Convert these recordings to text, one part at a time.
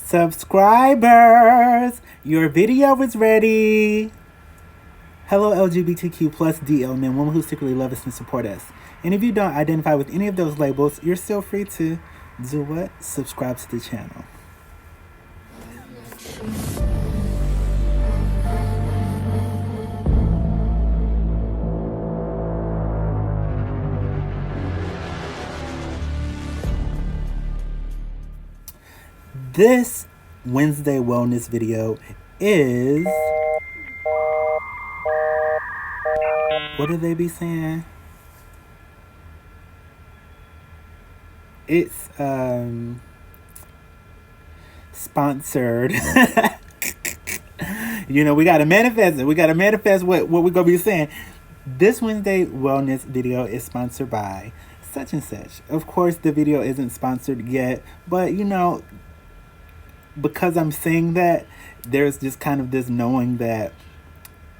Subscribers, your video is ready. Hello, LGBTQ plus DL men, women who secretly love us and support us. And if you don't identify with any of those labels, you're still free to do what? Subscribe to the channel. This Wednesday wellness video is, what do they be saying? It's sponsored. You know, we gotta manifest it. We gotta manifest what we're gonna be saying. This Wednesday wellness video is sponsored by such and such. Of course, the video isn't sponsored yet, but you know, because I'm saying that, there's just kind of this knowing that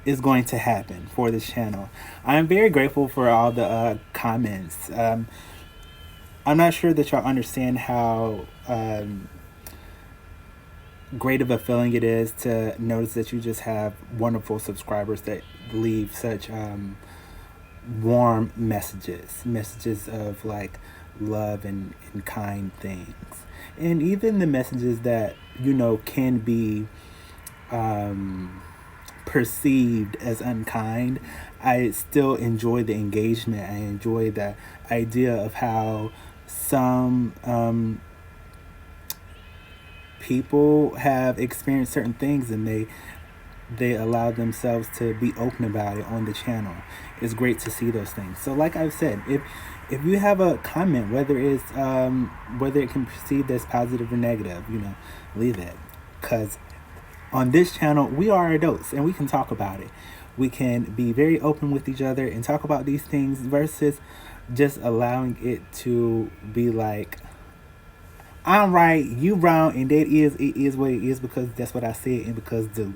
is going to happen for this channel. I'm very grateful for all the comments. I'm not sure that y'all understand how great of a feeling it is to notice that you just have wonderful subscribers that leave such warm messages of like love and kind things. And even the messages that, you know, can be perceived as unkind, I still enjoy the engagement. I enjoy the idea of how some people have experienced certain things and they allow themselves to be open about it on the channel. It's great to see those things. So like I've said, if you have a comment, whether it's whether it can be perceived as positive or negative, you know, leave it. Because on this channel, we are adults and we can talk about it. We can be very open with each other and talk about these things versus just allowing it to be like, I'm right, you wrong, and it is what it is because that's what I said and because do.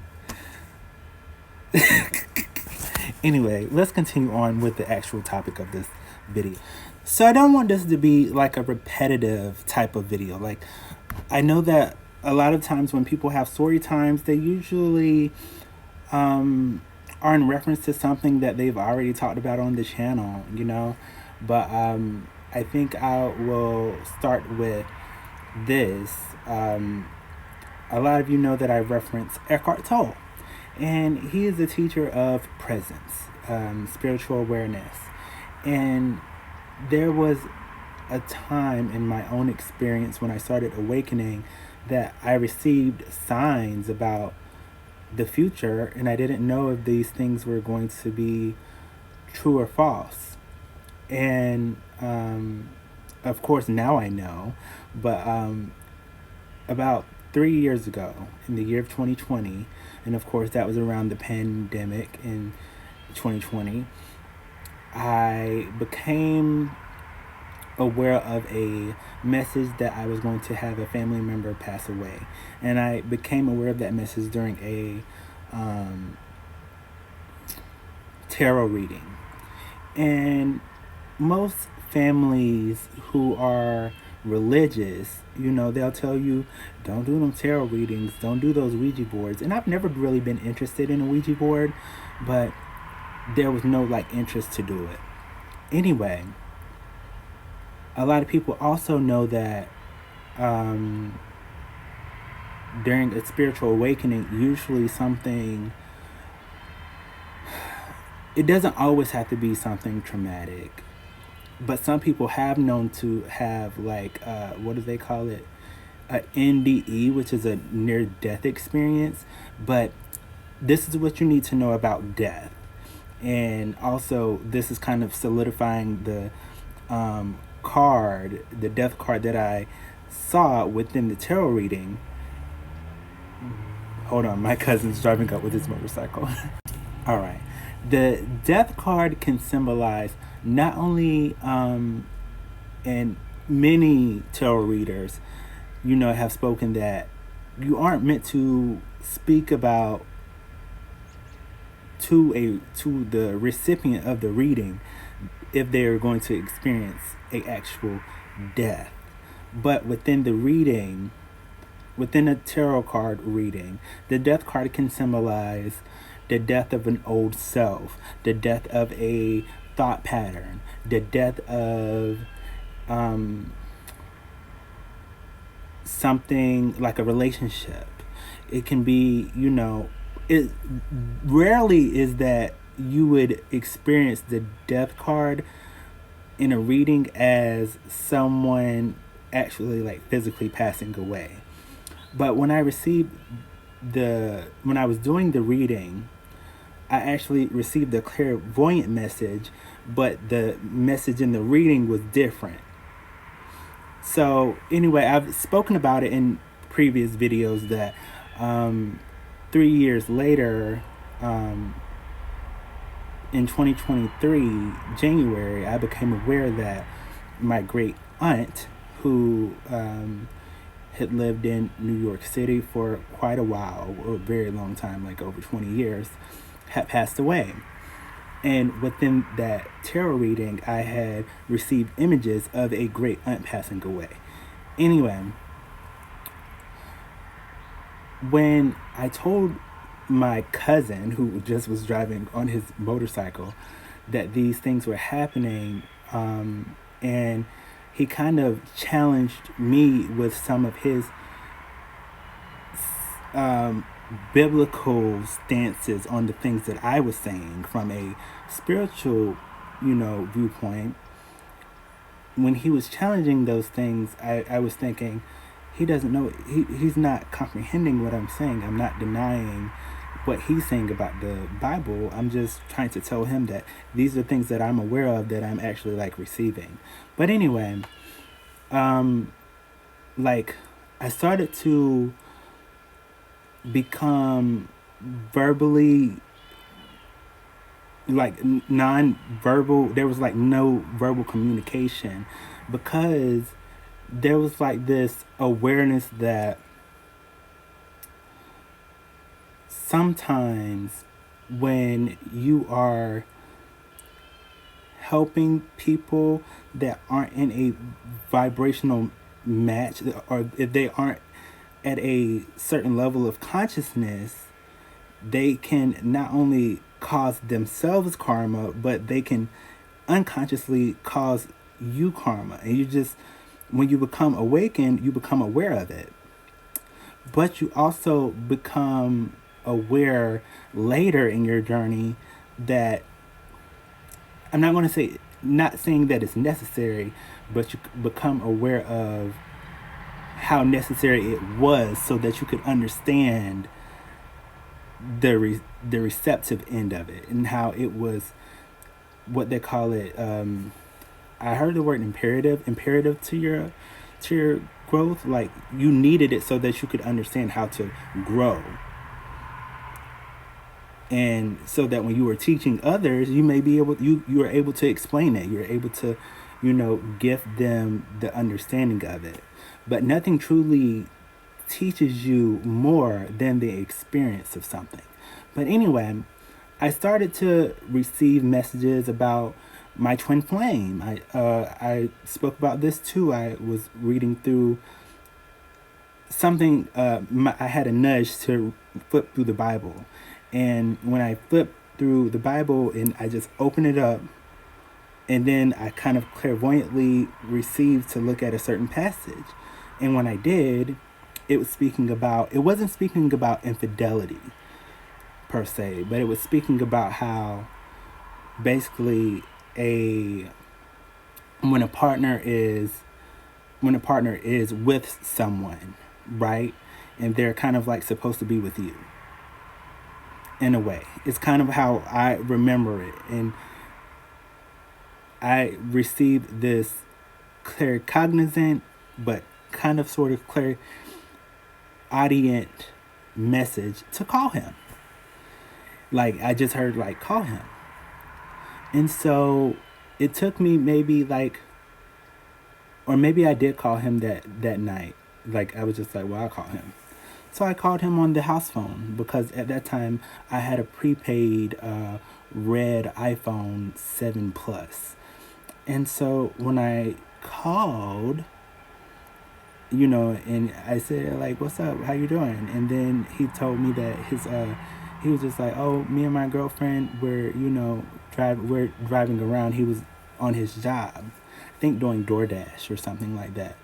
Anyway, let's continue on with the actual topic of this video. So I don't want this to be like a repetitive type of video. Like, I know that a lot of times when people have story times, they usually are in reference to something that they've already talked about on the channel, you know. But I think I will start with this. A lot of you know that I reference Eckhart Tolle, and he is a teacher of presence, spiritual awareness. And there was a time in my own experience when I started awakening that I received signs about the future, and I didn't know if these things were going to be true or false. And of course now I know, but about 3 years ago, in the year of 2020, and of course that was around the pandemic in 2020, I became aware of a message that I was going to have a family member pass away. And I became aware of that message during a tarot reading. And most families who are religious, you know, they'll tell you, don't do them tarot readings, don't do those Ouija boards. And I've never really been interested in a Ouija board, but there was no like interest to do it. Anyway, a lot of people also know that during a spiritual awakening, usually something, it doesn't always have to be something traumatic, but some people have known to have like, what do they call it? A NDE, which is a near-death experience. But this is what you need to know about death. And also, this is kind of solidifying the card, the death card that I saw within the tarot reading. Hold on, my cousin's driving up with his motorcycle. All right. The death card can symbolize not only, and many tarot readers, you know, have spoken that you aren't meant to speak about to the recipient of the reading if they're going to experience a actual death. But within the reading, within a tarot card reading, the death card can symbolize the death of an old self, the death of a thought pattern, the death of something like a relationship. It can be, it rarely is that you would experience the death card in a reading as someone actually like physically passing away. But when I was doing the reading, I actually received a clairvoyant message, but the message in the reading was different. So anyway, I've spoken about it in previous videos that 3 years later, in 2023, January, I became aware that my great aunt, who had lived in New York City for quite a while, a very long time, like over 20 years, had passed away. And within that tarot reading, I had received images of a great aunt passing away. Anyway, when I told my cousin, who just was driving on his motorcycle, that these things were happening, and he kind of challenged me with some of his biblical stances on the things that I was saying from a spiritual, viewpoint. When he was challenging those things, I was thinking, he doesn't know, he's not comprehending what I'm saying. I'm not denying what he's saying about the Bible. I'm just trying to tell him that these are things that I'm aware of that I'm actually like receiving. But anyway, like I started to become verbally like non-verbal. There was like no verbal communication because there was like this awareness that sometimes when you are helping people that aren't in a vibrational match, or if they aren't at a certain level of consciousness, they can not only cause themselves karma, but they can unconsciously cause you karma. And you just, when you become awakened, you become aware of it. But you also become aware later in your journey that, I'm not going to say, not saying that it's necessary, but you become aware of how necessary it was so that you could understand the receptive end of it, and how it was what they call it. I heard the word imperative to your growth. Like you needed it so that you could understand how to grow, and so that when you were teaching others, you may be able, you are able to explain it. You're able to, give them the understanding of it. But nothing truly teaches you more than the experience of something. But anyway, I started to receive messages about my twin flame. I spoke about this too. I was reading through something. I had a nudge to flip through the Bible, and when I flipped through the Bible and I just opened it up, and then I kind of clairvoyantly received to look at a certain passage. And when I did, it wasn't speaking about infidelity per se, but it was speaking about how basically when a partner is with someone, right? And they're kind of like supposed to be with you. In a way. It's kind of how I remember it. And I received this claircognizant, but kind of sort of clairaudient message to call him. Like I just heard like call him. And so it took me maybe like, or maybe I did call him that night. Like I was just like, well, I'll call him. So I called him on the house phone because at that time I had a prepaid red iPhone 7 Plus. And so when I called, and I said, like, what's up? How you doing? And then he told me that he was just like, oh, me and my girlfriend were, we're driving around. He was on his job, I think doing DoorDash or something like that.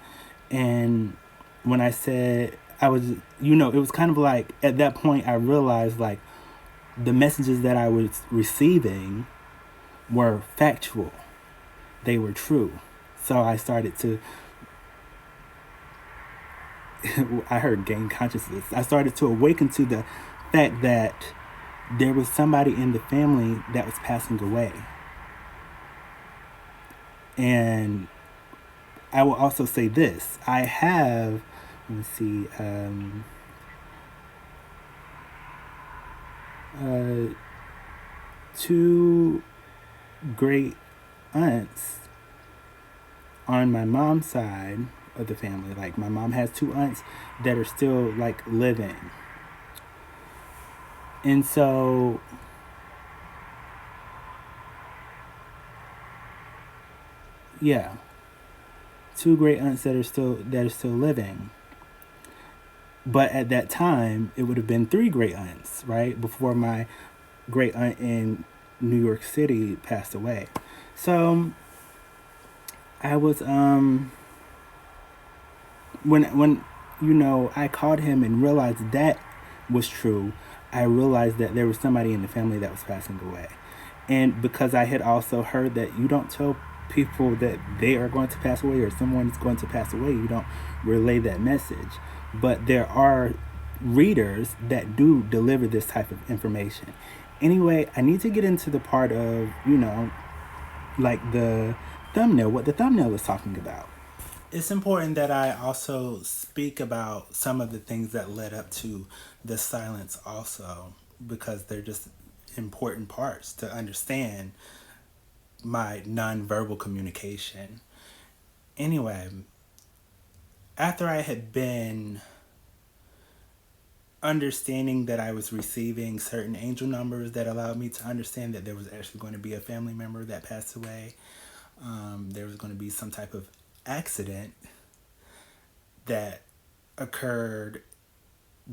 And when I said, I was, it was kind of like, at that point, I realized, like, the messages that I was receiving were factual. They were true. So I started to, I heard gain consciousness. I started to awaken to the fact that there was somebody in the family that was passing away. And I will also say this. I have, let me see, two great aunts on my mom's side of the family. Like, my mom has two aunts that are still, like, living. And so yeah, two great aunts that are still living. But at that time, it would have been three great aunts, right? Before my great aunt in New York City passed away. So I was when I called him and realized that was true. I realized that there was somebody in the family that was passing away. And because I had also heard that you don't tell people that they are going to pass away or someone is going to pass away, you don't relay that message. But there are readers that do deliver this type of information. Anyway, I need to get into the part of, like the thumbnail, what the thumbnail is talking about. It's important that I also speak about some of the things that led up to the silence also, because they're just important parts to understand my nonverbal communication. Anyway, after I had been understanding that I was receiving certain angel numbers that allowed me to understand that there was actually going to be a family member that passed away, there was going to be some type of accident that occurred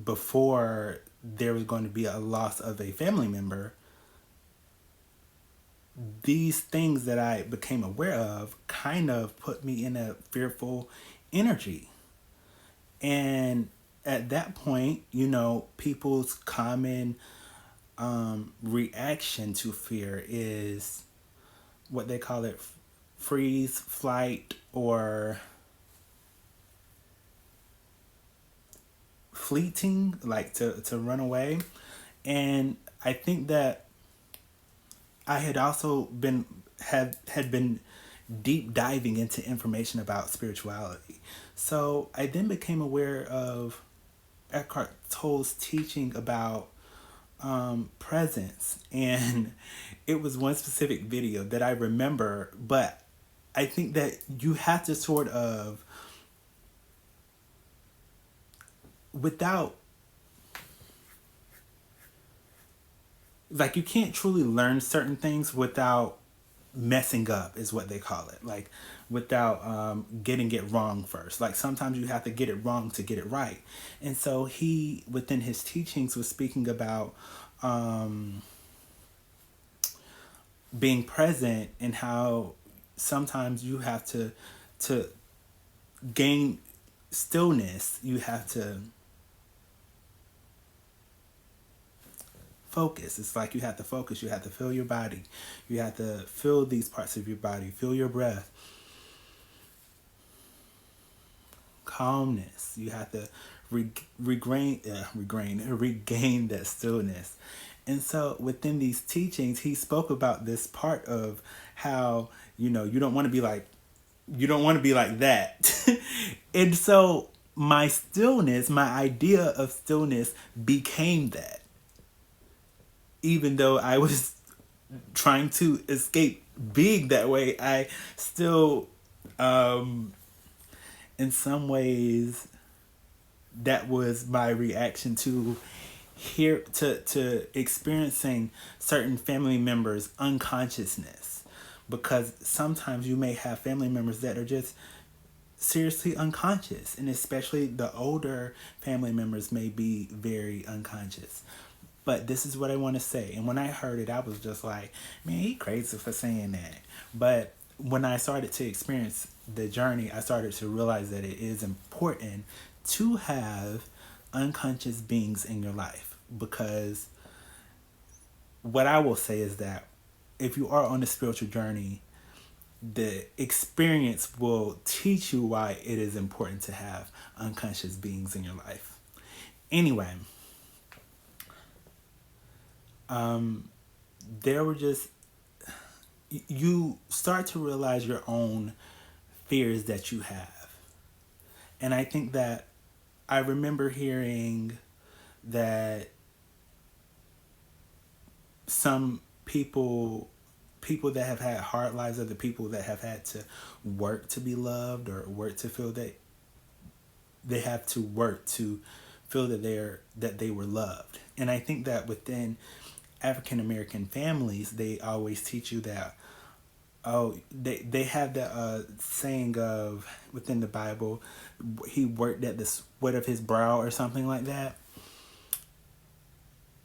before there was going to be a loss of a family member. These things that I became aware of kind of put me in a fearful energy. And at that point, people's common reaction to fear is what they call it, freeze, flight, or fleeting, like to run away. And I think that I had also had been deep diving into information about spirituality. So I then became aware of Eckhart Tolle's teaching about presence. And it was one specific video that I remember, but I think that you have to sort of, without, like, you can't truly learn certain things without messing up, is what they call it, like, without getting it wrong first. Like, sometimes you have to get it wrong to get it right. And so he, within his teachings, was speaking about being present, and how sometimes you have to gain stillness. You have to focus. It's like you have to focus. You have to feel your body. You have to feel these parts of your body. Feel your breath. Calmness. You have to regain that stillness. And so within these teachings, he spoke about this part of how, you don't want to be like, that. And so my stillness, my idea of stillness became that. Even though I was trying to escape being that way, I still, in some ways, that was my reaction to experiencing certain family members' unconsciousness. Because sometimes you may have family members that are just seriously unconscious, and especially the older family members may be very unconscious. But this is what I want to say. And when I heard it, I was just like, man, he crazy for saying that. But when I started to experience the journey, I started to realize that it is important to have unconscious beings in your life. Because what I will say is that if you are on a spiritual journey, the experience will teach you why it is important to have unconscious beings in your life. Anyway, there were just, you start to realize your own fears that you have. And I think that I remember hearing that some people that have had hard lives are the people that have had to work to be loved, or work to feel that they have to work to feel that they were loved. And I think that within African American families, they always teach you that, oh, they have that saying of, within the Bible, he worked at the sweat of his brow, or something like that.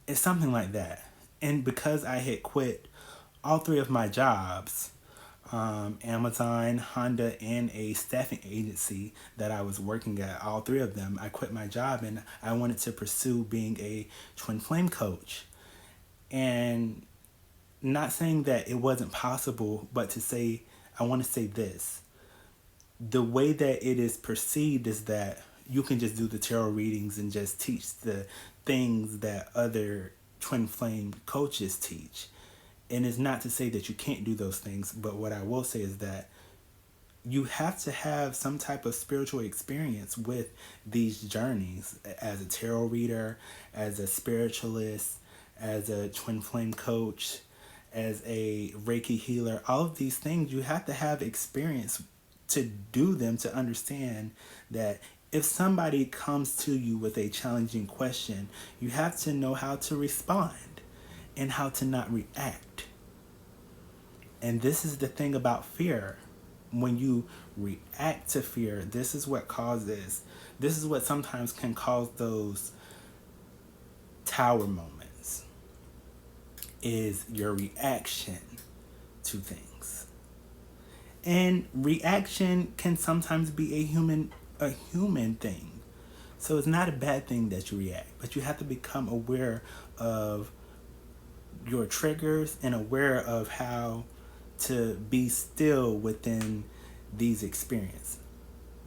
It's something like that. And because I had quit all three of my jobs, Amazon, Honda, and a staffing agency that I was working at, all three of them, I quit my job and I wanted to pursue being a twin flame coach. And not saying that it wasn't possible, but to say, I want to say this. The way that it is perceived is that you can just do the tarot readings and just teach the things that other twin flame coaches teach. And it's not to say that you can't do those things, but what I will say is that you have to have some type of spiritual experience with these journeys as a tarot reader, as a spiritualist, as a twin flame coach, as a Reiki healer. All of these things, you have to have experience to do them, to understand that if somebody comes to you with a challenging question, you have to know how to respond and how to not react. And this is the thing about fear. When you react to fear, this is what sometimes can cause those tower moments, is your reaction to things. And reaction can sometimes be a human thing. So it's not a bad thing that you react, but you have to become aware of your triggers and aware of how to be still within these experiences.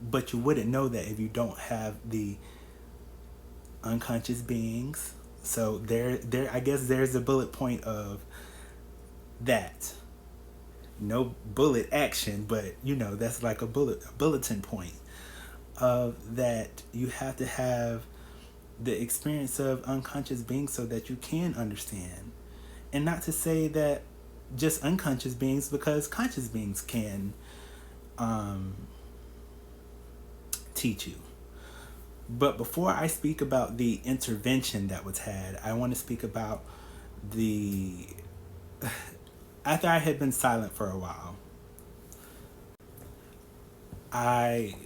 But you wouldn't know that if you don't have the unconscious beings. So there I guess there's a bullet point of that. No bullet action, but that's like a bulletin point of that. You have to have the experience of unconscious beings so that you can understand. And not to say that just unconscious beings, because conscious beings can teach you. But before I speak about the intervention that was had, I want to speak about after I had been silent for a while, I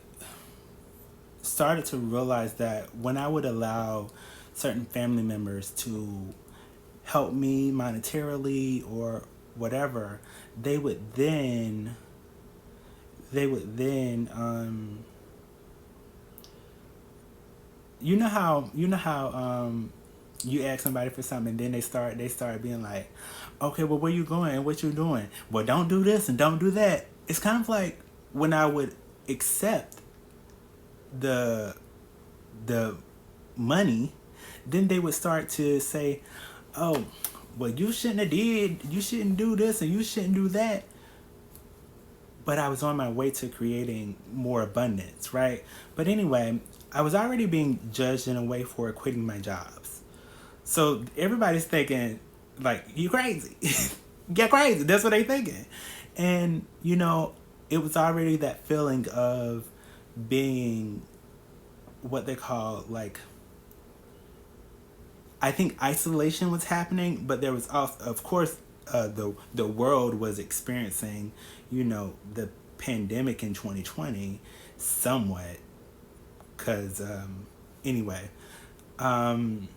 started to realize that when I would allow certain family members to help me monetarily or whatever, they would then you know how you ask somebody for something and then they start being like, okay, well, where you going and what you doing? Well, don't do this and don't do that. It's kind of like when I would accept the money, then they would start to say, oh, well, you shouldn't do this and you shouldn't do that. But I was on my way to creating more abundance, right? But anyway, I was already being judged in a way for quitting my jobs. So everybody's thinking, like, you crazy. Get crazy. That's what they thinking. And, it was already that feeling of being what they call, like, I think isolation was happening, but there was also, of course, the world was experiencing, the pandemic in 2020. somewhat. Because, anyway, um,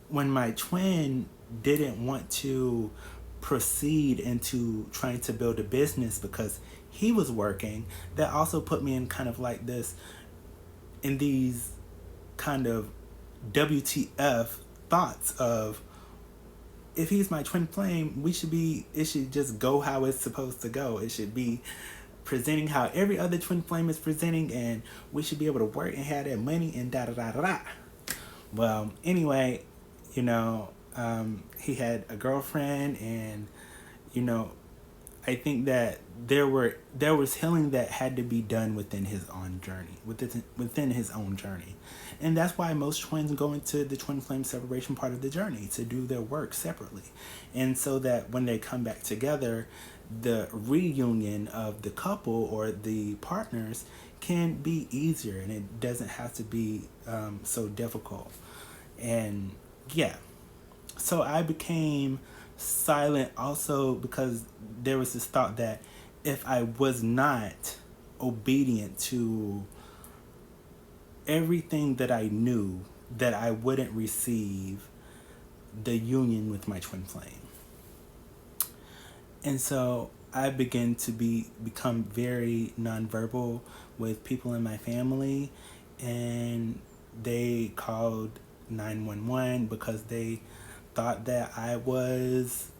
when my twin didn't want to proceed into trying to build a business because he was working, that also put me in kind of like this, in these kind of WTF thoughts of, if he's my twin flame, it should just go how it's supposed to go. It should be presenting how every other twin flame is presenting, and we should be able to work and have that money and da da da da da. Well, anyway, you know, he had a girlfriend, and you know, I think that there was healing that had to be done within his own journey, within his own journey, and that's why most twins go into the twin flame separation part of the journey, to do their work separately, and so that when they come back together, the reunion of the couple or the partners can be easier, and it doesn't have to be so difficult. And yeah, so I became silent also because there was this thought that if I was not obedient to everything that I knew, that I wouldn't receive the union with my twin flame. And so I began to become very nonverbal with people in my family, and they called 911 because they thought that I was,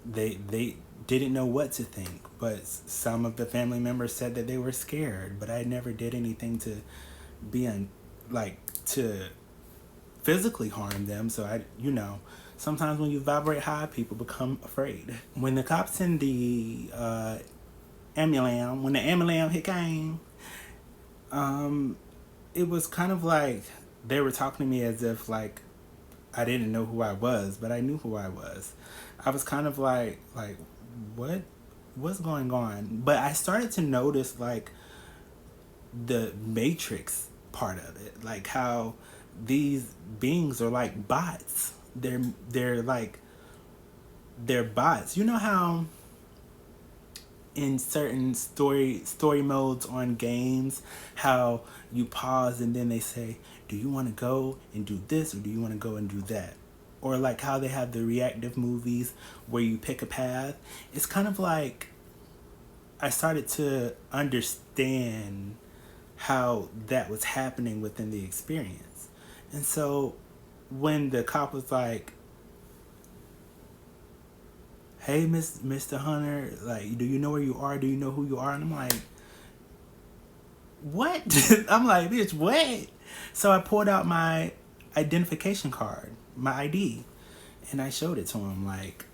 they didn't know what to think, but some of the family members said that they were scared, but I never did anything to be to physically harm them. So sometimes when you vibrate high, people become afraid. When the cops and the when the ambulance hit came, it was kind of like they were talking to me as if like I didn't know who I was, but I knew who I was. I was kind of like what's going on? But I started to notice like the matrix part of it, like how these beings are like bots. They're bots. You know how in certain story modes on games, how you pause and then they say, do you want to go and do this, or do you want to go and do that? Or like how they have the reactive movies where you pick a path. It's kind of like I started to understand how that was happening within the experience. And so when the cop was like, hey, Mr. Hunter, like, do you know where you are? Do you know who you are? And I'm like, what? I'm like, bitch, what? So I pulled out my identification card, my ID, and I showed it to him, like,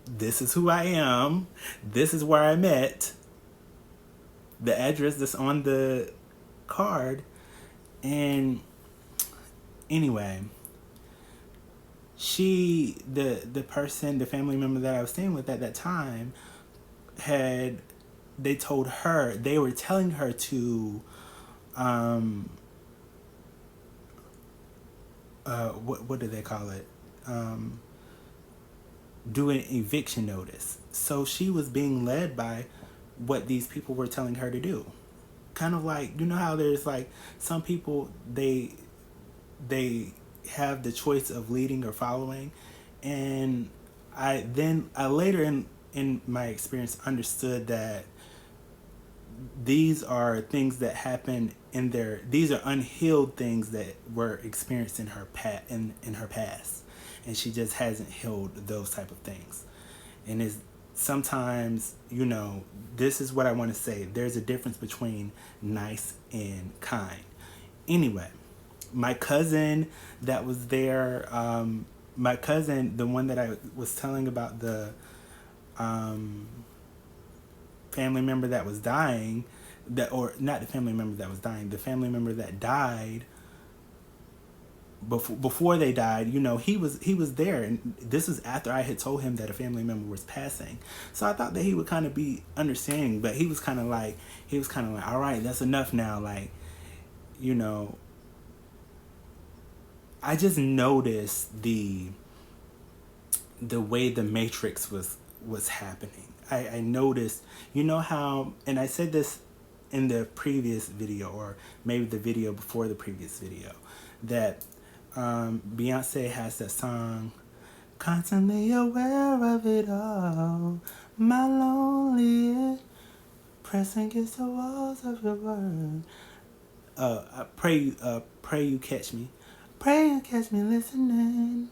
this is who I am. This is where I met. The address that's on the card. And anyway, the person, the family member that I was staying with at that time, they were telling her to, what do they call it? Do an eviction notice. So she was being led by what these people were telling her to do. Kind of like, you know how there's like some people, they have the choice of leading or following. And I later in my experience understood that these are things that happen these are unhealed things that were experienced in her past, and she just hasn't healed those type of things. And is sometimes, this is what I want to say, there's a difference between nice and kind. Anyway, my cousin that was there, the one that I was telling about, the family member that was dying, or not the family member that was dying, the family member that died before they died, he was there, and this was after I had told him that a family member was passing. So I thought that he would kind of be understanding, but he was kind of like, all right, that's enough now. Like, I just noticed the way the matrix was happening. I noticed, you know how, and I said this in the previous video, or maybe the video before the previous video, that Beyonce has that song, constantly aware of it all, my lonely, pressing against the walls of your word. Pray you catch me. Pray you catch me listening.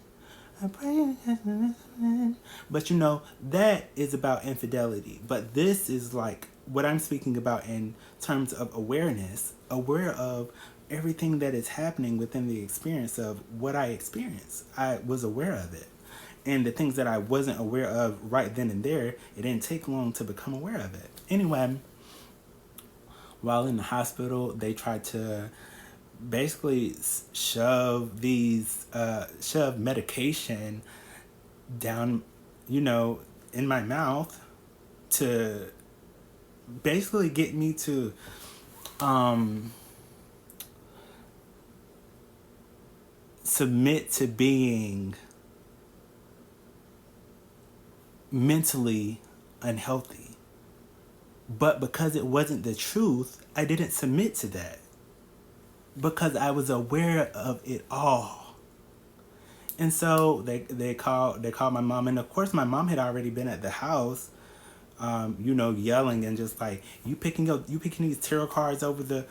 I pray you catch me listening. But you know, that is about infidelity. But this is like what I'm speaking about in terms of awareness, aware of everything that is happening within the experience of what I experienced. I was aware of it. And the things that I wasn't aware of right then and there, it didn't take long to become aware of it. Anyway, while in the hospital, they tried to basically shove medication down, you know, in my mouth to basically get me to submit to being mentally unhealthy. But because it wasn't the truth, I didn't submit to that. Because I was aware of it all. And so they called my mom, and of course my mom had already been at the house, you know, yelling and just like, you picking these tarot cards over the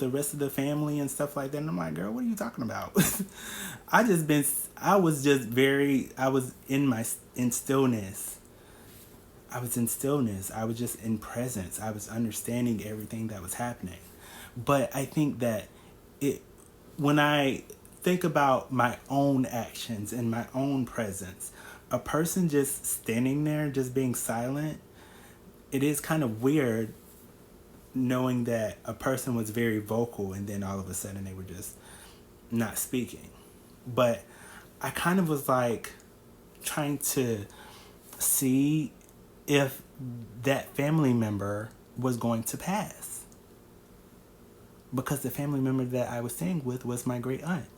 rest of the family and stuff like that. And I'm like, girl, what are you talking about? I was in stillness. I was in stillness. I was just in presence. I was understanding everything that was happening. But I think that when I think about my own actions and my own presence, a person just standing there, just being silent, it is kind of weird knowing that a person was very vocal and then all of a sudden they were just not speaking. But I kind of was like trying to see if that family member was going to pass. Because the family member that I was staying with was my great aunt.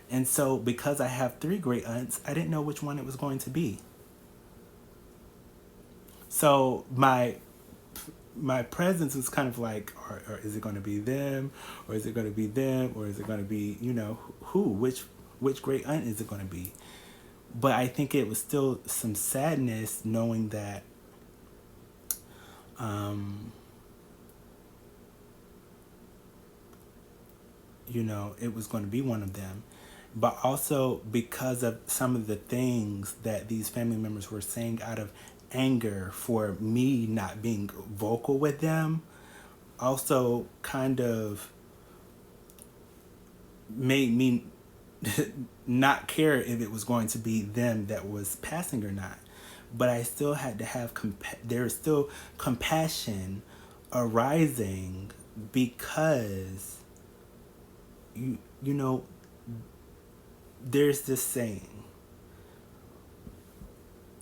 And so because I have 3 great aunts, I didn't know which one it was going to be. So my presence was kind of like, or is it going to be them, or is it going to be them, or is it going to be, you know, which great aunt is it going to be? But I think it was still some sadness knowing that you know, it was going to be one of them. But also because of some of the things that these family members were saying out of anger for me not being vocal with them, also kind of made me not care if it was going to be them that was passing or not. But I still had to have there's still compassion arising because you know, there's this saying,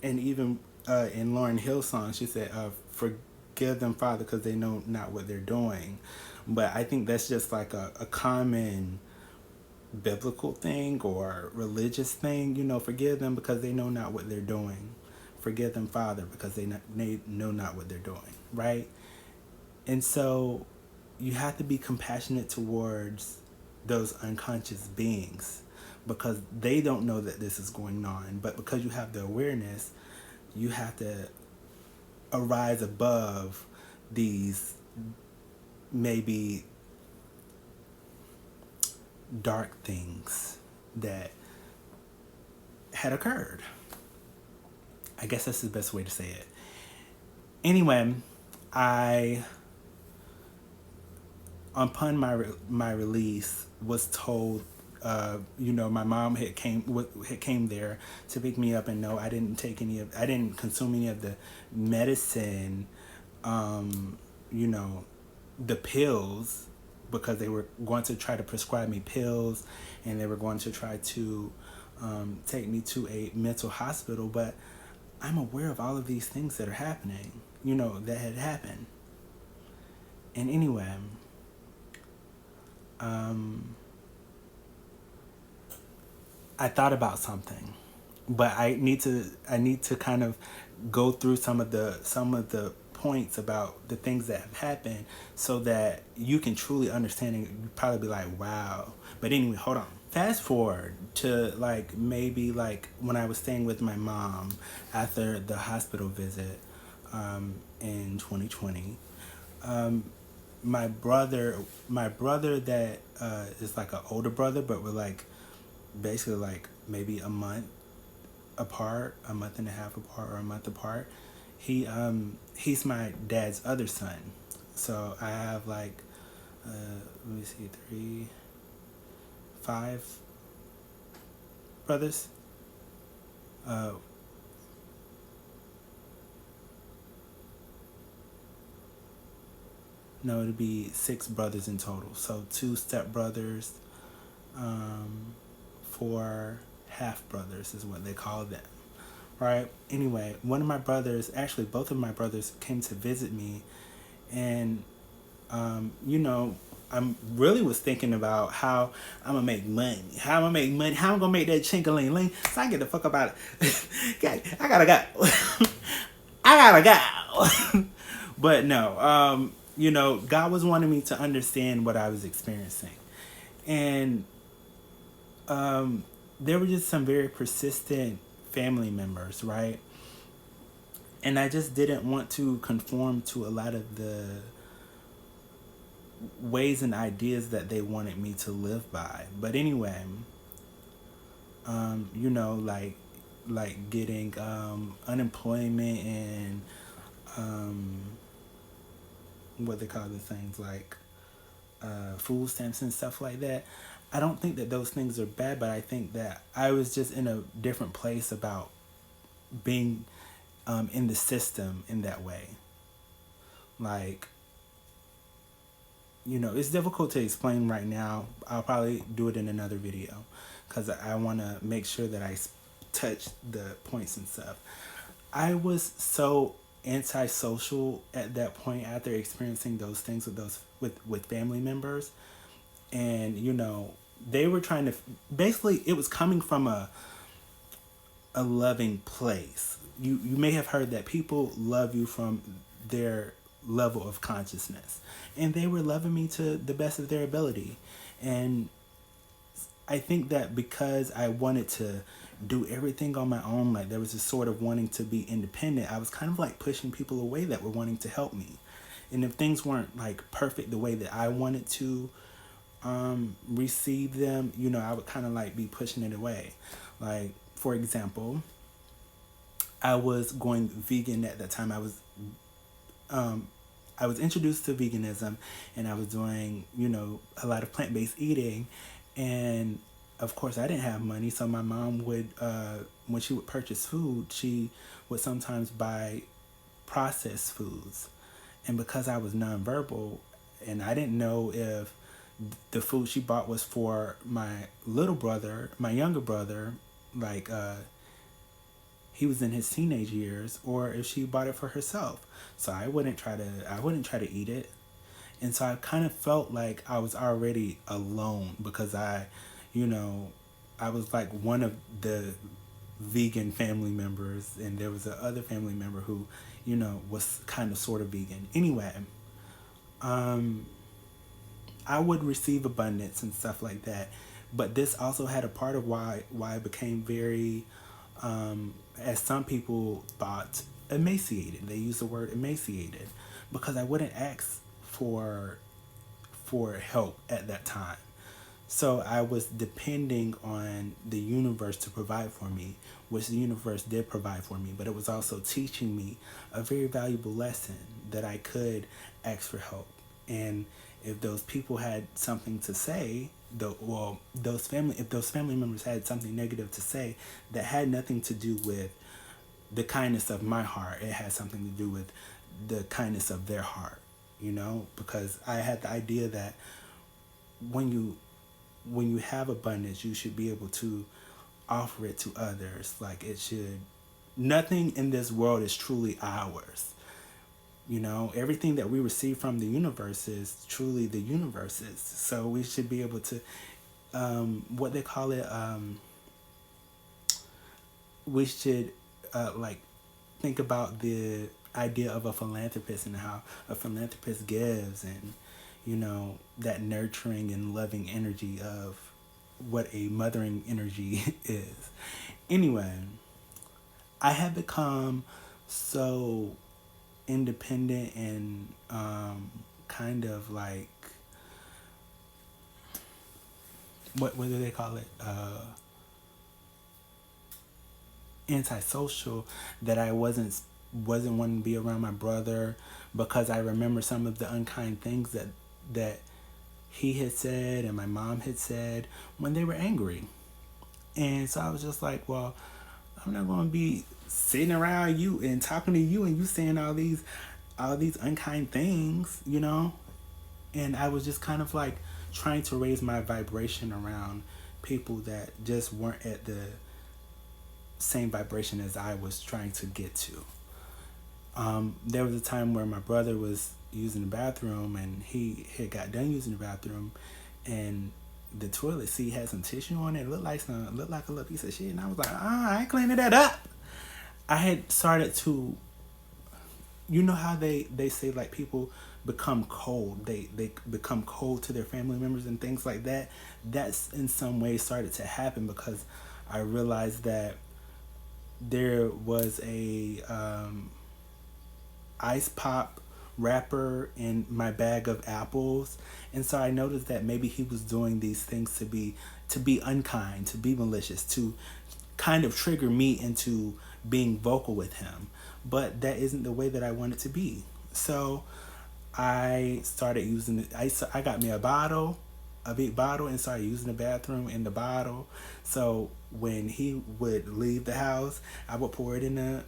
and even in Lauryn Hill's song, she said, forgive them, Father, because they know not what they're doing. But I think that's just like a common biblical thing or religious thing, you know, forgive them because they know not what they're doing. Forgive them, Father, because they know not what they're doing, right? And so you have to be compassionate towards those unconscious beings because they don't know that this is going on. But because you have the awareness, you have to arise above these maybe dark things that had occurred. I guess that's the best way to say it. Anyway, upon my release, was told, you know, my mom had came there to pick me up, and no, I didn't consume any of the medicine, you know, the pills, because they were going to try to prescribe me pills, and they were going to try to take me to a mental hospital. But I'm aware of all of these things that are happening, you know, that had happened. And anyway, I thought about something, but I need to kind of go through some of the points about the things that have happened so that you can truly understand, and you probably be like, wow. But anyway, hold on. Fast forward to like maybe like when I was staying with my mom after the hospital visit in 2020. My brother that is like an older brother, but we're like basically like maybe a month apart, a month and a half apart, or a month apart. He's my dad's other son. So I have like let me see, three, five brothers. Uh, no, it'd be six brothers in total. So two step brothers, um, four half brothers is what they call them. Right. Anyway, one of my brothers, actually both of my brothers, came to visit me, and you know, I'm really was thinking about how I'm gonna make money, how I'm gonna make money, how I'm gonna make that chinkaling ling. So I get the fuck about it. Okay, I gotta go. I gotta go. But no, you know, God was wanting me to understand what I was experiencing, and there were just some very persistent family members, right? And I just didn't want to conform to a lot of the ways and ideas that they wanted me to live by. But anyway, you know, like getting unemployment and um, what they call the things like food stamps and stuff like that. I don't think that those things are bad, but I think that I was just in a different place about being in the system in that way. Like, you know, it's difficult to explain right now. I'll probably do it in another video because I want to make sure that I touch the points and stuff. I was so antisocial at that point after experiencing those things with those with family members, and you know, they were trying to basically, it was coming from a loving place. You may have heard that people love you from their level of consciousness, and they were loving me to the best of their ability. And I think that because I wanted to do everything on my own, like there was a sort of wanting to be independent, I was kind of like pushing people away that were wanting to help me. And if things weren't like perfect the way that I wanted to receive them, you know, I would kind of like be pushing it away. Like, for example, I was going vegan at that time. Um, I was introduced to veganism, and I was doing, you know, a lot of plant based eating, and of course I didn't have money, so my mom would, when she would purchase food, she would sometimes buy processed foods, and because I was nonverbal, and I didn't know if the food she bought was for my little brother, my younger brother, like he was in his teenage years, or if she bought it for herself. So I wouldn't try to eat it. And so I kind of felt like I was already alone because you know, I was like one of the vegan family members, and there was a other family member who, you know, was kind of sort of vegan. Anyway, um I would receive abundance and stuff like that. But this also had a part of why I became very, as some people thought, emaciated. They use the word emaciated because I wouldn't ask for help at that time. So I was depending on the universe to provide for me, which the universe did provide for me, but it was also teaching me a very valuable lesson that I could ask for help. And if those people had something to say, if those family members had something negative to say that had nothing to do with the kindness of my heart, it had something to do with the kindness of their heart, you know, because I had the idea that when you have abundance, you should be able to offer it to others. Like, it should, nothing in this world is truly ours. You know, everything that we receive from the universe is truly the universe's. So we should be able to, what they call it, we should, like, think about the idea of a philanthropist and how a philanthropist gives, and that nurturing and loving energy of what a mothering energy is. Anyway, I have become so independent and kind of like, what do they call it? Antisocial, that I wasn't wanting to be around my brother, because I remember some of the unkind things that he had said and my mom had said when they were angry. And so I was just like, well, I'm not going to be sitting around you and talking to you and you saying all these unkind things, And I was just kind of like trying to raise my vibration around people that just weren't at the same vibration as I was trying to get to. There was a time where my brother was using the bathroom, and he had got done using the bathroom, and the toilet seat had some tissue on it. It looked like a little piece of shit, and I was like, I ain't cleaning that up. I had started to, how they say like people become cold. They become cold to their family members and things like that. That's in some way started to happen because I realized that there was a ice pop wrapper in my bag of apples, and so I noticed that maybe he was doing these things to be unkind, to be malicious, to kind of trigger me into being vocal with him. But that isn't the way that I want it to be. So I started using it. I got me a big bottle, and started using the bathroom in the bottle. So when he would leave the house, I would pour it in the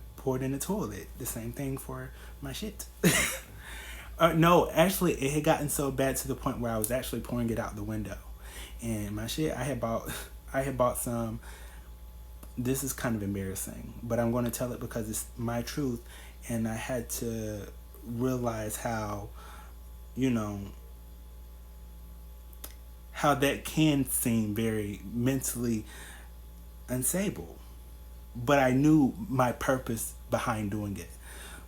toilet. The same thing for my shit. No, actually, it had gotten so bad to the point where I was actually pouring it out the window. And my shit, I had bought some. This is kind of embarrassing, but I'm going to tell it because it's my truth, and I had to realize how, how that can seem very mentally unstable. But I knew my purpose behind doing it.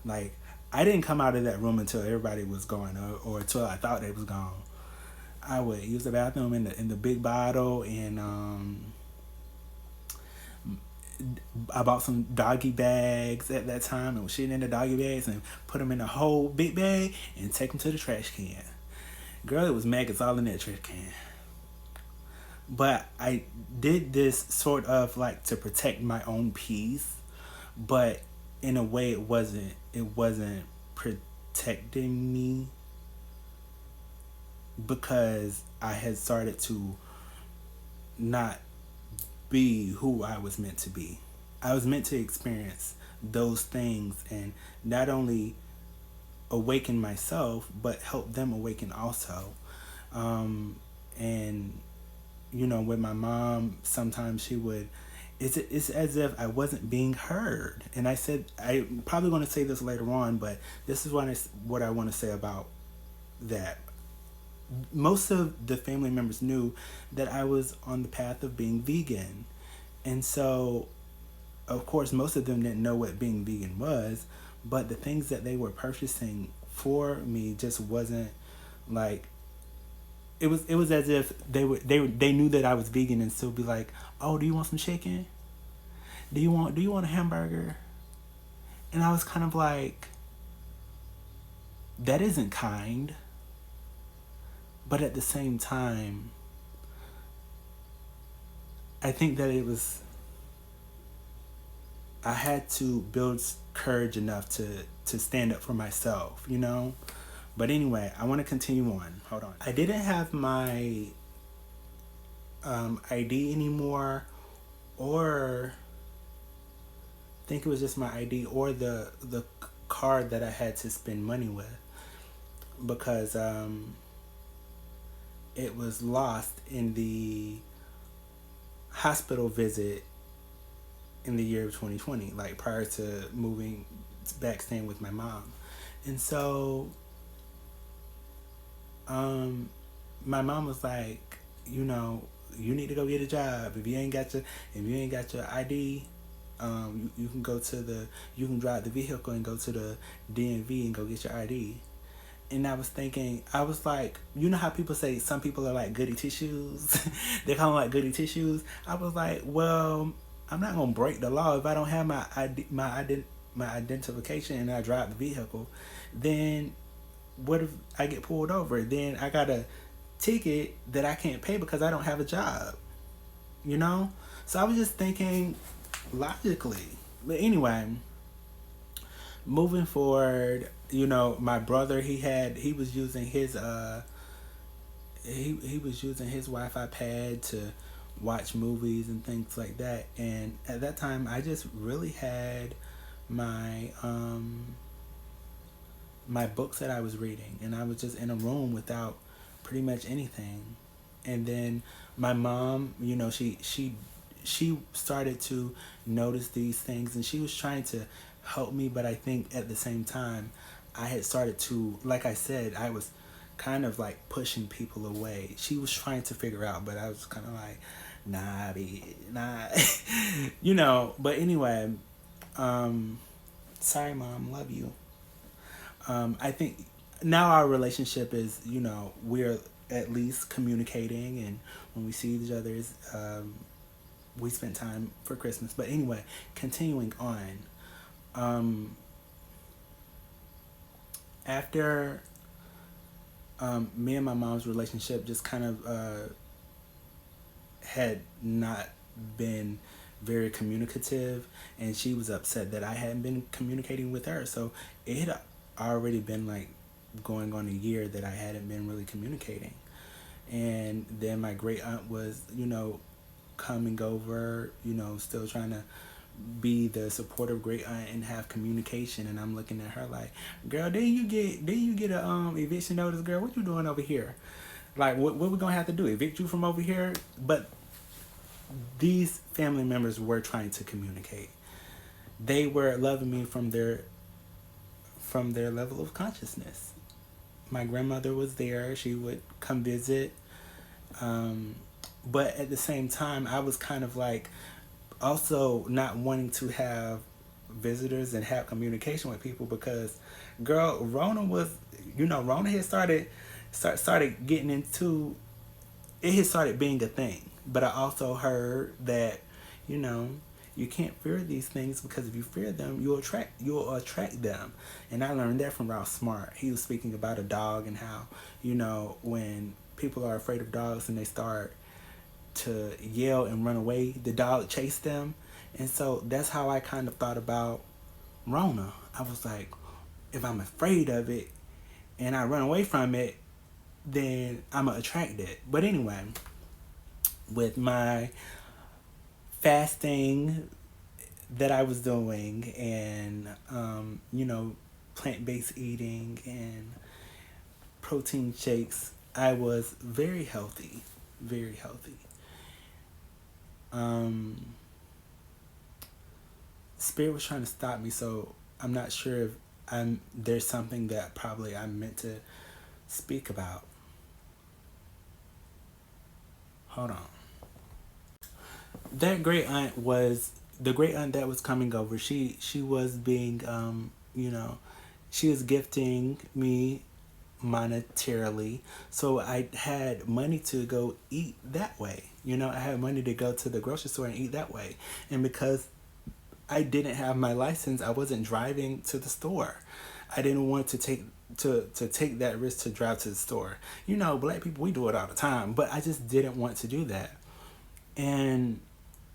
Like, I didn't come out of that room until everybody was gone, or until I thought they was gone. I would use the bathroom in the big bottle, and I bought some doggy bags at that time and was shitting in the doggy bags and put them in a whole big bag and take them to the trash can. Girl, it was maggots all in that trash can. But I did this sort of like to protect my own peace, but in a way it wasn't protecting me, because I had started to not be who I was meant to be. I was meant to experience those things and not only awaken myself, but help them awaken also. And with my mom, sometimes she would, it's as if I wasn't being heard. And I said, I'm probably going to say this later on, but this is what I want to say about that. Most of the family members knew that I was on the path of being vegan. And so, of course, most of them didn't know what being vegan was, but the things that they were purchasing for me just wasn't like, it was as if they knew that I was vegan and still be like, "Oh, do you want some chicken? Do you want a hamburger?" And I was kind of like, that isn't kind. But at the same time, I think that I had to build courage enough to stand up for myself, But anyway, I want to continue on. Hold on. I didn't have my ID anymore, or I think it was just my ID or the card that I had to spend money with, because it was lost in the hospital visit in the year of 2020, like prior to moving back, staying with my mom. And so my mom was like, you need to go get a job. If you ain't got your ID, You can go to you can drive the vehicle and go to the DMV and go get your ID. And I was thinking, I was like, you know how people say some people are like goody tissues? They call them like goody tissues. I was like, well, I'm not gonna break the law if I don't have my identification and I drive the vehicle. Then what if I get pulled over? Then I got a ticket that I can't pay because I don't have a job. You know? So I was just thinking logically. But anyway, moving forward, my brother, he was using his he was using his Wi-Fi pad to watch movies and things like that. And at that time, I just really had my my books that I was reading, and I was just in a room without pretty much anything. And then my mom, she started to notice these things, and she was trying to help me, but I think at the same time I had started to, like I said, I was kind of like pushing people away. She was trying to figure out, but I was kind of like, nah, nah. But anyway, sorry mom, love you. I think now our relationship is, we're at least communicating, and when we see each other, we spent time for Christmas. But anyway, continuing on. After me and my mom's relationship just kind of had not been very communicative, and she was upset that I hadn't been communicating with her. So it had already been like going on a year that I hadn't been really communicating. And then my great aunt was, coming over, still trying to be the supportive great aunt and have communication. And I'm looking at her like, girl, didn't you get a eviction notice, girl? What you doing over here? Like, what we gonna have to do? Evict you from over here? But these family members were trying to communicate. They were loving me from their level of consciousness. My grandmother was there. She would come visit. But at the same time, I was kind of like also not wanting to have visitors and have communication with people because, girl, Rona was, Rona had started getting into, it had started being a thing. But I also heard that, you can't fear these things because if you fear them, you'll attract them. And I learned that from Ralph Smart. He was speaking about a dog and how, when people are afraid of dogs and they start to yell and run away, the dog chased them. And so that's how I kind of thought about Rona. I was like, if I'm afraid of it and I run away from it, then I'm going to attract it. But anyway, with my fasting that I was doing and, plant-based eating and protein shakes, I was very healthy, very healthy. Spirit was trying to stop me, so I'm not sure if there's something that probably I'm meant to speak about. Hold on. That great aunt was the great aunt that was coming over. She was being she was gifting me monetarily, so I had money to go eat that way. I had money to go to the grocery store and eat that way. And because I didn't have my license, I wasn't driving to the store. I didn't want to take that risk to drive to the store. Black people, we do it all the time, but I just didn't want to do that. And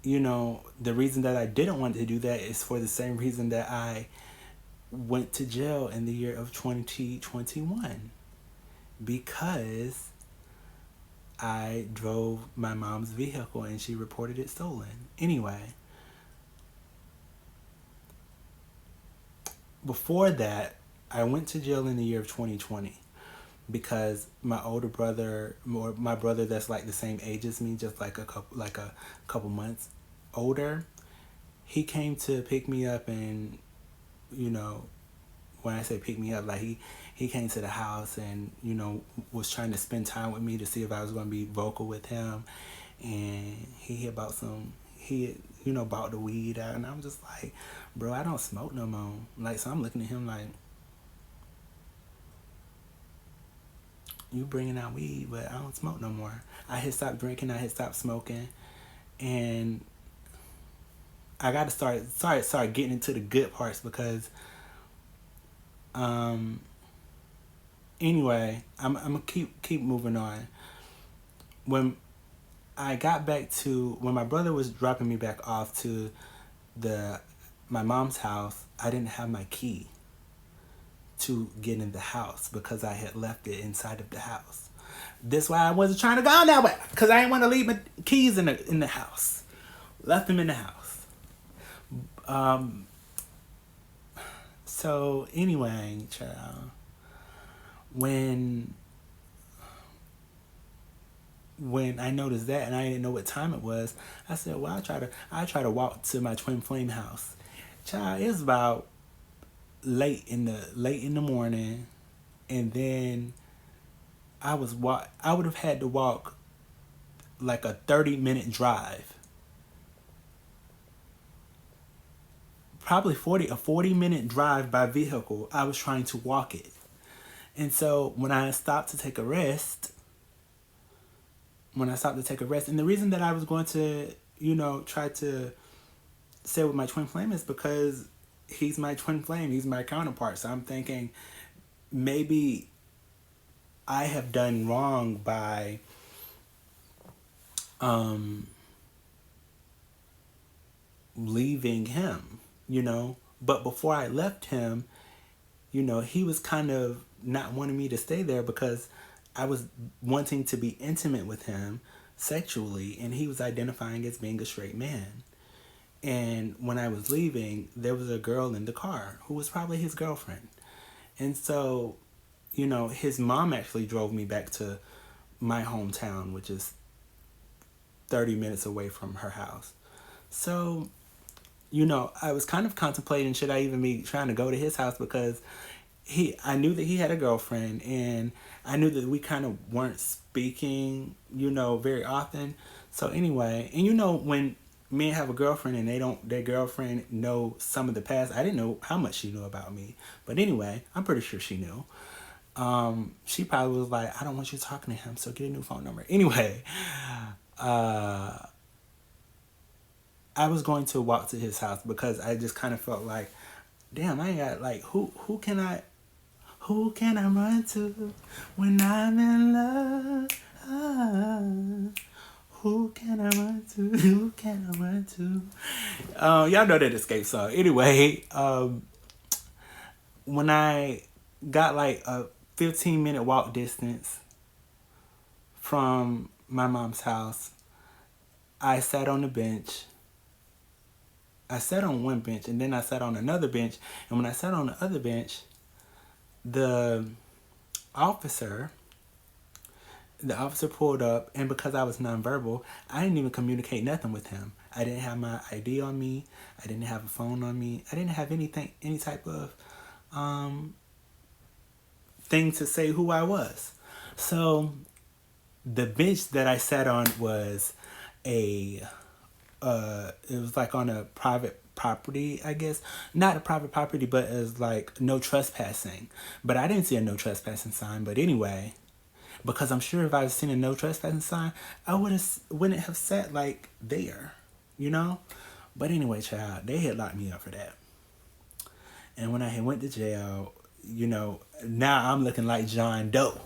the reason that I didn't want to do that is for the same reason that I went to jail in the year of 2021, because I drove my mom's vehicle and she reported it stolen. Anyway, before that, I went to jail in the year of 2020 because my older brother, or my brother that's like the same age as me, just like a couple months older, he came to pick me up. And when I say pick me up, like he came to the house and was trying to spend time with me to see if I was going to be vocal with him. And he bought the weed out. And I'm just like, bro, I don't smoke no more. Like, so I'm looking at him like, you bringing out weed, but I don't smoke no more. I had stopped drinking. I had stopped smoking. And I got to start getting into the good parts because, anyway, I'm gonna keep moving on. When I got back to when my brother was dropping me back off to the my mom's house, I didn't have my key to get in the house because I had left it inside of the house. That's why I wasn't trying to go that way because I didn't want to leave my keys in the house. Left them in the house. So anyway, child, when I noticed that and I didn't know what time it was, I said, well, I try to walk to my twin flame house. Child, it's about late in the morning, and then I would have had to walk like a 30-minute drive. Probably a 40-minute drive by vehicle. I was trying to walk it. And so when I stopped to take a rest, and the reason that I was going to, try to stay with my twin flame is because he's my twin flame. He's my counterpart. So I'm thinking maybe I have done wrong by leaving him, But before I left him, he was kind of not wanting me to stay there because I was wanting to be intimate with him sexually, and he was identifying as being a straight man. And when I was leaving, there was a girl in the car who was probably his girlfriend. And so, his mom actually drove me back to my hometown, which is 30 minutes away from her house. So, I was kind of contemplating, should I even be trying to go to his house, because I knew that he had a girlfriend, and I knew that we kind of weren't speaking, very often. So anyway, and when men have a girlfriend and their girlfriend know some of the past, I didn't know how much she knew about me. But anyway, I'm pretty sure she knew. She probably was like, I don't want you talking to him, so get a new phone number. Anyway, I was going to walk to his house because I just kind of felt like, damn, I ain't got, like, who can I run to when I'm in love? Who can I run to? Who can I run to? Y'all know that Escape song. Anyway, when I got like a 15-minute walk distance from my mom's house, I sat on the bench. I sat on one bench, and then I sat on another bench. And when I sat on the other bench, the officer pulled up, and because I was nonverbal, I didn't even communicate nothing with him. I didn't have my ID on me. I didn't have a phone on me. I didn't have any type of thing to say who I was. So the bench that I sat on was it was like on a private property, I guess. Not a private property, but as like no trespassing. But I didn't see a no trespassing sign. But anyway, because I'm sure if I had seen a no trespassing sign, I wouldn't have sat like there, But anyway, child, they had locked me up for that. And when I had went to jail, now I'm looking like John Doe.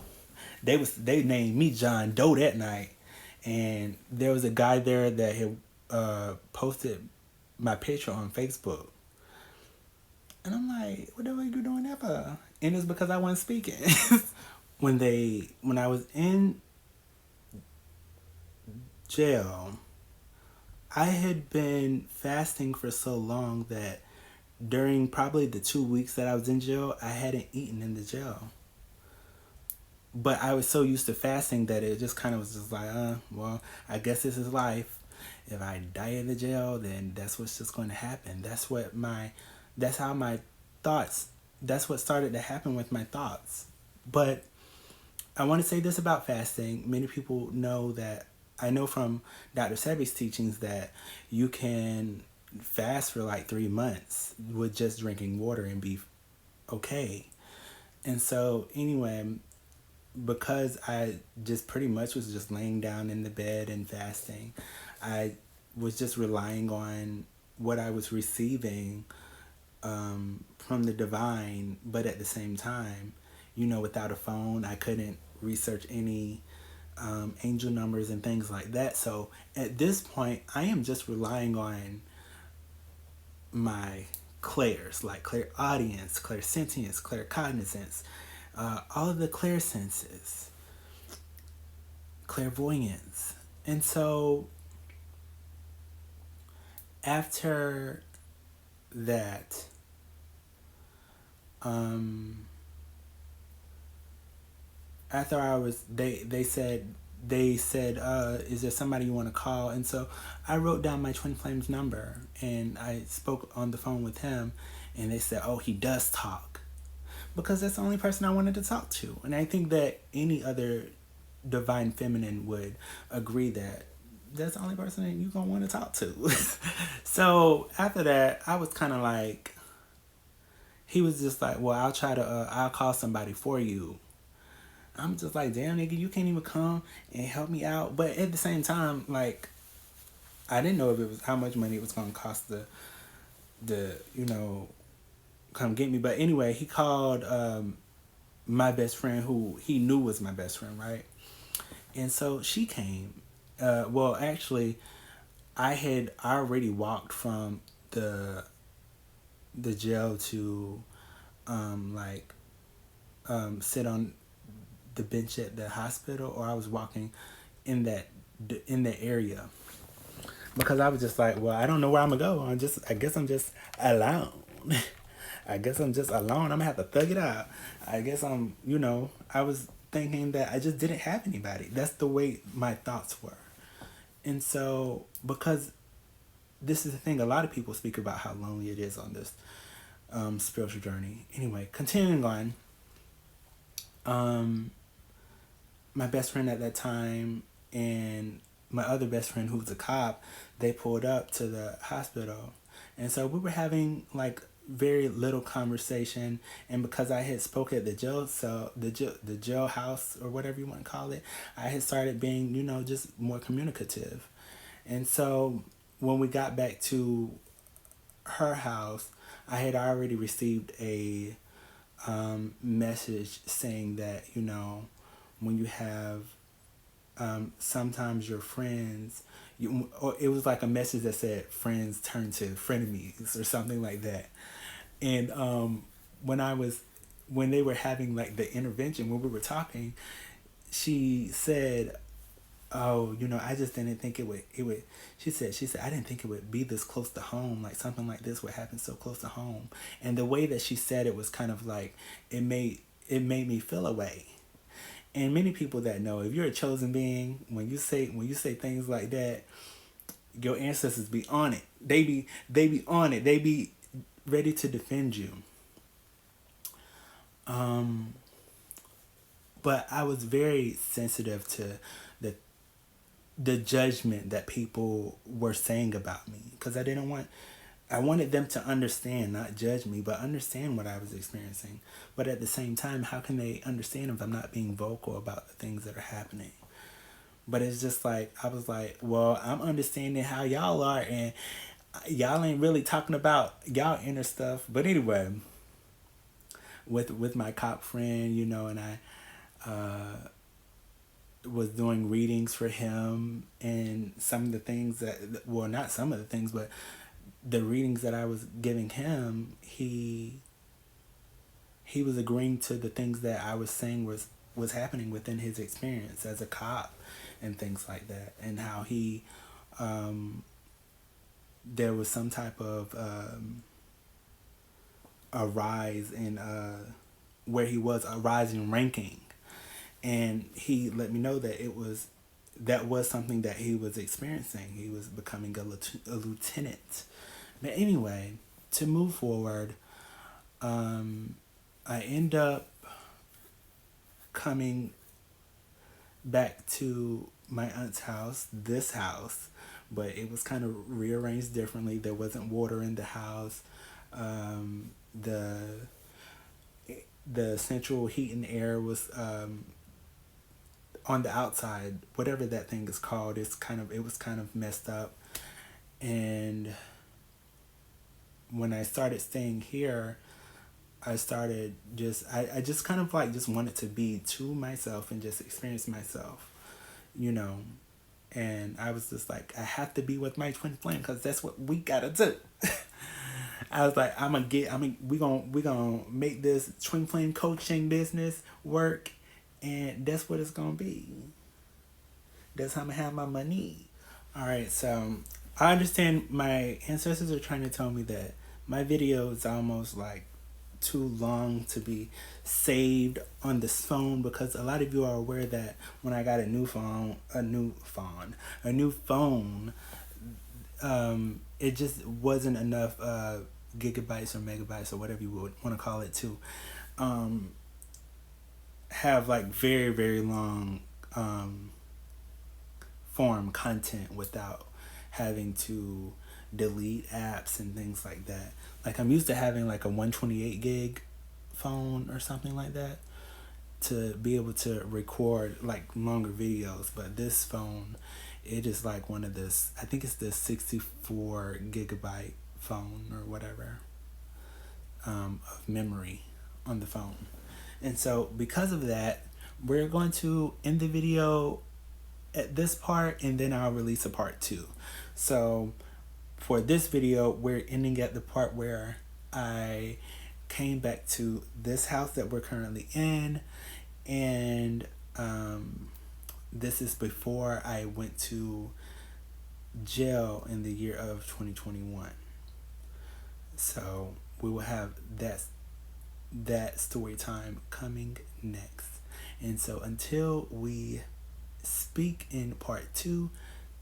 They named me John Doe that night, and there was a guy there that had posted my picture on Facebook. And I'm like, what the hell are you doing that for? And it's because I wasn't speaking. When I was in jail, I had been fasting for so long that during probably the 2 weeks that I was in jail, I hadn't eaten in the jail. But I was so used to fasting that it just kind of was just like, well, I guess this is life. If I die in the jail, then that's what's just going to happen. That's what started to happen with my thoughts. But I want to say this about fasting. Many people know that I know from Dr. Sebi's teachings that you can fast for like 3 months with just drinking water and be okay. And so, anyway, because I just pretty much was just laying down in the bed and fasting, I was just relying on what I was receiving from the divine, but at the same time, without a phone, I couldn't research any angel numbers and things like that. So at this point, I am just relying on my clairs, like clairaudience, clairsentience, claircognizance, all of the clair senses, clairvoyance. And so after that, after I was, they said, is there somebody you want to call? And so I wrote down my twin flame's number and I spoke on the phone with him, and they said, oh, he does talk, because that's the only person I wanted to talk to. And I think that any other divine feminine would agree that that's the only person that you're going to want to talk to. So after that, I was kind of like, he was just like, well, I'll call somebody for you. I'm just like, damn, nigga, you can't even come and help me out. But at the same time, like, I didn't know if it was how much money it was going to cost the come get me. But anyway, he called my best friend, who he knew was my best friend, right? And so she came. Well, actually, I had already walked from the jail to sit on the bench at the hospital, or I was walking in that area, because I was just like, well, I don't know where I'm gonna go. I guess I'm just alone. I guess I'm just alone. I'm gonna have to thug it out. I guess I was thinking that I just didn't have anybody. That's the way my thoughts were. And so, because this is the thing, a lot of people speak about how lonely it is on this spiritual journey. Anyway, continuing on, my best friend at that time and my other best friend, who was a cop, they pulled up to the hospital. And so we were having like very little conversation. And because I had spoke at the jail, so the jailhouse, or whatever you want to call it, I had started being, just more communicative. And so when we got back to her house, I had already received a message saying that, when you have sometimes your friends, or it was like a message that said friends turn to frenemies or something like that. And when they were having like the intervention, when we were talking, she said, oh, I just didn't think it would she said I didn't think it would be this close to home, like something like this would happen so close to home. And the way that she said it was kind of like, it made me feel a way. And many people that know, if you're a chosen being, when you say things like that, your ancestors be on it. They be on it. They be ready to defend you. But I was very sensitive to the judgment that people were saying about me, because I wanted them to understand, not judge me, but understand what I was experiencing. But at the same time, how can they understand if I'm not being vocal about the things that are happening? But it's just like, I was like, well, I'm understanding how y'all are, and y'all ain't really talking about y'all inner stuff. But anyway, with my cop friend, and I was doing readings for him, and some of the things that, well, not some of the things, but the readings that I was giving him, he was agreeing to the things that I was saying was happening within his experience as a cop and things like that, and how he there was some type of a rise in where he was, a rise in ranking, and he let me know that was something that he was experiencing. He was becoming a lieutenant. But anyway, to move forward, I end up coming back to my aunt's house, this house, but it was kind of rearranged differently. There wasn't water in the house. Um, the central heat and air was on the outside, whatever that thing is called. It was kind of messed up. And when I started staying here, I just kind of like just wanted to be to myself and just experience myself, you know. And I was just like, I have to be with my twin flame because that's what we gotta do. I was like, we gonna make this twin flame coaching business work, and that's what it's gonna be. That's how I'm gonna have my money. All right, so I understand my ancestors are trying to tell me that my video is almost like too long to be saved on this phone, because a lot of you are aware that when I got a new phone, it just wasn't enough gigabytes or megabytes or whatever you would want to call it to have like very, very long form content without having to delete apps and things like that. Like I'm used to having like a 128 gig phone or something like that to be able to record like longer videos, but this phone, it is like one of this, I think it's the 64 gigabyte phone or whatever of memory on the phone. And so because of that, we're going to end the video at this part, and then I'll release a part 2. So for this video, we're ending at the part where I came back to this house that we're currently in, and this is before I went to jail in the year of 2021. So we will have that story time coming next. And so until we speak in part 2,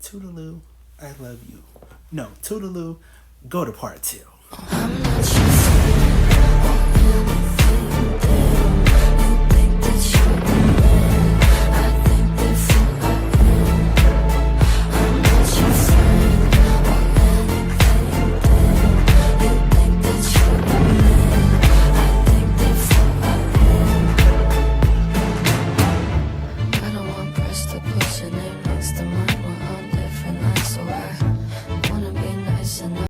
toodaloo, I love you. No, toodaloo, go to part 2.